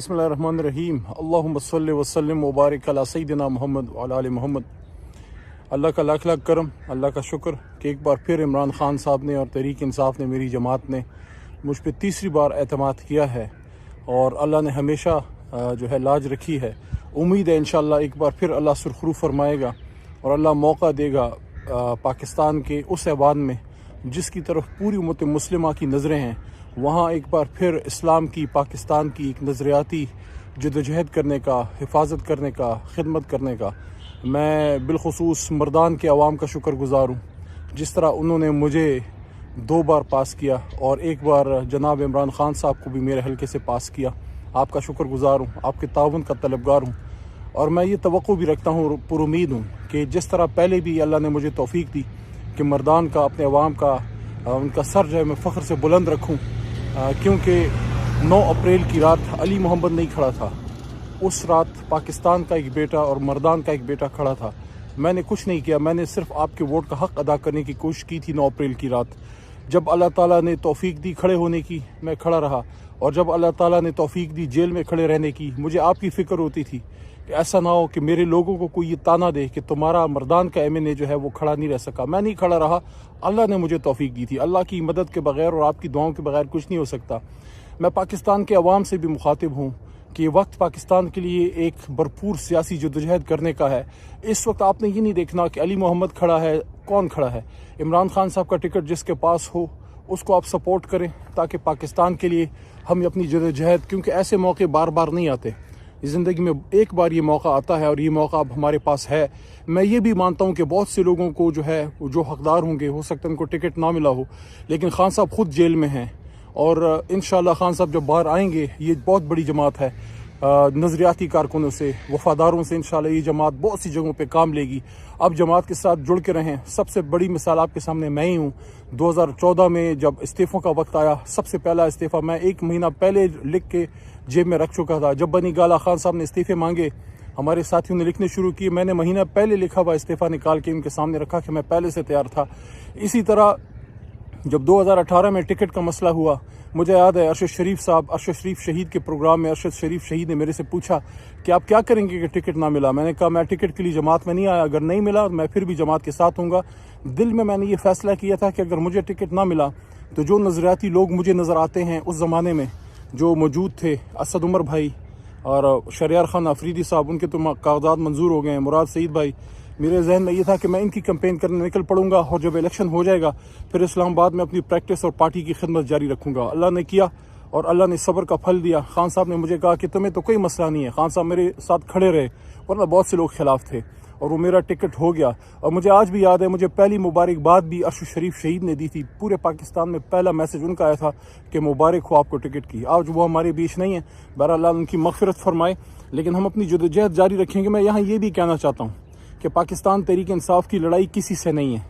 बिस्मिल्लाहिर्रहमानिर्रहीम। अल्लाहुम्मा सल्लि व सल्लिम व बारिक अला सय्यिदिना मोहम्मद व अला आलि मोहम्मद। अल्लाह का लाख लाख करम, अल्लाह का शुक्र कि एक बार फिर इमरान खान साहब ने और तहरीक इंसाफ ने, मेरी जमात ने मुझ पर तीसरी बार एतमाद किया है और अल्लाह ने हमेशा जो है लाज रखी है। उम्मीद है इंशाअल्लाह एक बार फिर अल्लाह सुरखरू फरमाएगा और अल्लाह मौका देगा पाकिस्तान के उस ऐवान में जिसकी तरफ पूरी उम्मत मुस्लिमा की नज़रें हैं, वहाँ एक बार फिर इस्लाम की, पाकिस्तान की एक नज़रियाती जदोजहद करने का, हिफाजत करने का, खिदमत करने का मैं बिलखुसूस मर्दान के अवाम का शुक्रगुज़ार हूँ। जिस तरह उन्होंने मुझे 2 बार पास किया और एक बार जनाब इमरान खान साहब को भी मेरे हल्के से पास किया, आपका शुक्रगुज़ार हूँ, आपके ताउन का तलबगार हूँ। और मैं ये तवक्को भी रखता हूँ, पुरुमीद हूँ कि जिस तरह पहले भी अल्लाह ने मुझे तौफीक दी कि मर्दान का, अपने अवाम का, उनका सर जो है मैं फ़ख्र से बुलंद रखूँ, क्योंकि 9 अप्रैल की रात अली मोहम्मद नहीं खड़ा था। उस रात पाकिस्तान का एक बेटा और मर्दान का एक बेटा खड़ा था। मैंने कुछ नहीं किया, मैंने सिर्फ आपके वोट का हक़ अदा करने की कोशिश की थी। 9 अप्रैल की रात जब अल्लाह ताला ने तौफीक दी खड़े होने की, मैं खड़ा रहा। और जब अल्लाह ताला ने तौफीक दी जेल में खड़े रहने की, मुझे आपकी फ़िक्र होती थी कि ऐसा ना हो कि मेरे लोगों को कोई ये ताना दे कि तुम्हारा मर्दान का MNA जो है वो खड़ा नहीं रह सका। मैं नहीं खड़ा रहा, अल्लाह ने मुझे तौफीक दी थी। अल्लाह की मदद के बगैर और आपकी दुआओं के बगैर कुछ नहीं हो सकता। मैं पाकिस्तान के अवाम से भी मुखातिब हूँ कि वक्त पाकिस्तान के लिए एक भरपूर सियासी जदोजहद करने का है। इस वक्त आपने ये नहीं देखना कि अली मोहम्मद खड़ा है, कौन खड़ा है। इमरान खान साहब का टिकट जिसके पास हो उसको आप सपोर्ट करें ताकि पाकिस्तान के लिए हम अपनी जदोजहद, क्योंकि ऐसे मौके बार बार नहीं आते, ज़िंदगी में एक बार ये मौका आता है और ये मौका अब हमारे पास है। मैं ये भी मानता हूँ कि बहुत से लोगों को जो है, जो हकदार होंगे, हो सकता है उनको टिकट ना मिला हो, लेकिन खान साहब खुद जेल में हैं और इंशाअल्लाह खान साहब जब बाहर आएंगे, ये बहुत बड़ी जमात है, नज़रियाती कारकुनों से, वफ़ादारों से इंशाअल्लाह ये जमात बहुत सी जगहों पे काम लेगी। अब जमात के साथ जुड़ के रहें। सबसे बड़ी मिसाल आपके सामने मैं ही हूँ। 2014 में जब इस्तीफ़ों का वक्त आया, सबसे पहला इस्तीफ़ा मैं 1 महीना पहले लिख के जेब में रख चुका था। जब बनी गाला खान साहब ने इस्तीफ़े मांगे, हमारे साथियों ने लिखने शुरू किए, मैंने महीना पहले लिखा हुआ इस्तीफ़ा निकाल के उनके सामने रखा कि मैं पहले से तैयार था। इसी तरह जब 2018 में टिकट का मसला हुआ, मुझे याद है अरशद शरीफ साहब, अरशद शरीफ शहीद के प्रोग्राम में अरशद शरीफ शहीद ने मेरे से पूछा कि आप क्या करेंगे कि टिकट ना मिला। मैंने कहा मैं टिकट के लिए जमात में नहीं आया, अगर नहीं मिला मैं फिर भी जमात के साथ हूँगा। दिल में मैंने ये फैसला किया था कि अगर मुझे टिकट ना मिला तो जो नज़रियाती लोग मुझे नज़र आते हैं उस ज़माने में जो मौजूद थे, असद उमर भाई और शरियार खान अफरीदी साहब, उनके तो कागजात मंजूर हो गए हैं, मुराद सईद भाई, मेरे जहन में ये था कि मैं इनकी कैंपेन करने निकल पड़ूंगा और जब इलेक्शन हो जाएगा फिर इस्लामाबाद में अपनी प्रैक्टिस और पार्टी की खिदमत जारी रखूंगा। अल्लाह ने किया और अल्लाह ने सब्र का फल दिया। खान साहब ने मुझे कहा कि तुम्हें तो कोई मसला नहीं है। खान साहब मेरे साथ खड़े रहे, वरना बहुत से लोग खिलाफ थे, और वो मेरा टिकट हो गया। और मुझे आज भी याद है, मुझे पहली मुबारकबाद भी अरशद शरीफ शहीद ने दी थी। पूरे पाकिस्तान में पहला मैसेज उनका आया था कि मुबारक हो आपको टिकट की। आज वो हमारे बीच नहीं है, बहरहाल उनकी मग़फ़िरत फरमाए, लेकिन हम अपनी जदोजहद जारी रखेंगे। मैं यहाँ ये भी कहना चाहता हूँ कि पाकिस्तान तहरीक इंसाफ की लड़ाई किसी से नहीं है,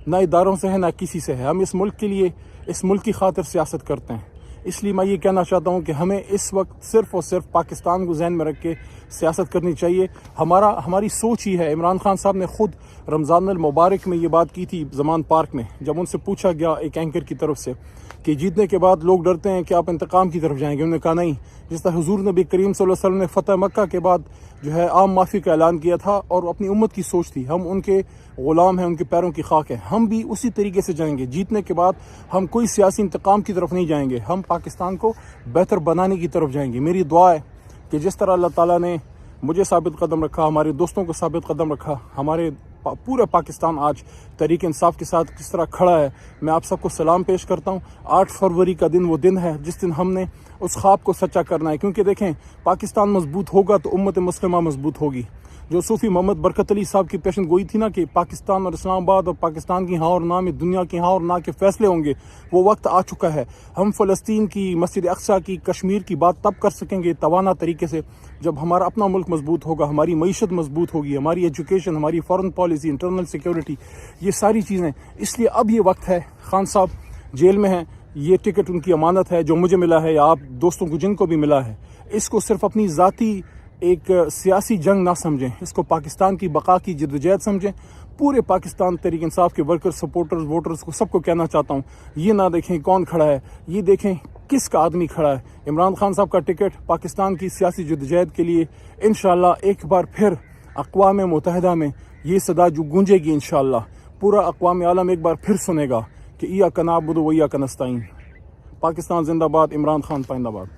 ना इदारों से है, ना किसी से है। हम इस मुल्क के लिए, इस मुल्क की खातिर सियासत करते हैं। इसलिए मैं ये कहना चाहता हूँ कि हमें इस वक्त सिर्फ़ और सिर्फ पाकिस्तान को जहन में रख के सियासत करनी चाहिए। हमारी सोच ही है। इमरान खान साहब ने ख़ुद रमज़ान अल मुबारक में ये बात की थी ज़मान पार्क में, जब उनसे पूछा गया एक एंकर की तरफ से कि जीतने के बाद लोग डरते हैं कि आप इंतकाम की तरफ जाएंगे। उन्होंने कहा नहीं, जिस तरह हुजूर नबी करीम सल्लल्लाहु अलैहि वसल्लम ने फ़तह मक्का के बाद जो है आम माफ़ी का ऐलान किया था और अपनी उम्मत की सोच थी, हम उनके ग़ुलाम हैं, उनके पैरों की खाक हैं, हम भी उसी तरीके से जाएंगे। जीतने के बाद हम कोई सियासी इंतकाम की तरफ नहीं जाएंगे, हम पाकिस्तान को बेहतर बनाने की तरफ जाएंगे। मेरी दुआ है कि जिस तरह अल्लाह ताला ने मुझे साबित कदम रखा, हमारे दोस्तों को साबित कदम रखा, हमारे पूरा पाकिस्तान आज तहरीक इंसाफ के साथ किस तरह खड़ा है, मैं आप सबको सलाम पेश करता हूँ। 8 फरवरी का दिन वो दिन है जिस दिन हमने उस ख्वाब को सच्चा करना है, क्योंकि देखें पाकिस्तान मजबूत होगा तो उम्मत मुस्लिमा मजबूत होगी। जो सूफ़ी मोहम्मद बरकत अली साहब की पेशन गोई थी ना कि पाकिस्तान और इस्लामाबाद और पाकिस्तान की हाँ और ना में दुनिया की हाँ और ना के फैसले होंगे, वो वक्त आ चुका है। हम फ़लस्तीन की, मस्जिद अक्सा की, कश्मीर की बात तब कर सकेंगे तवाना तरीके से जब हमारा अपना मुल्क मजबूत होगा, हमारी मईशत मजबूत होगी, हमारी एजुकेशन, हमारी फ़ॉरेन पॉलिसी, इंटरनल सिक्योरिटी, ये सारी चीज़ें। इसलिए अब ये वक्त है। खान साहब जेल में हैं, ये टिकट उनकी अमानत है जो मुझे मिला है या आप दोस्तों को जिनको भी मिला है। इसको सिर्फ अपनी ज़ाती एक सियासी जंग ना समझें, इसको पाकिस्तान की बका की जदोजहद समझें। पूरे पाकिस्तान तहरीक इंसाफ के वर्कर्स, सपोर्टर्स, वोटर्स को सबको कहना चाहता हूँ, ये ना देखें कौन खड़ा है, ये देखें किसका आदमी खड़ा है। इमरान खान साहब का टिकट पाकिस्तान की सियासी जद्दोजहद के लिए इंशाअल्लाह एक बार फिर अक़वाम मुत्तहिदा में ये सदा जो गूंजेगी, इंशाअल्लाह पूरा अक़वाम आलम एक बार फिर सुनेगा कि इय्याका नअबुदु व इय्याका नस्तईन। पाकिस्तान जिंदाबाद, इमरान खान पाइंदाबाद।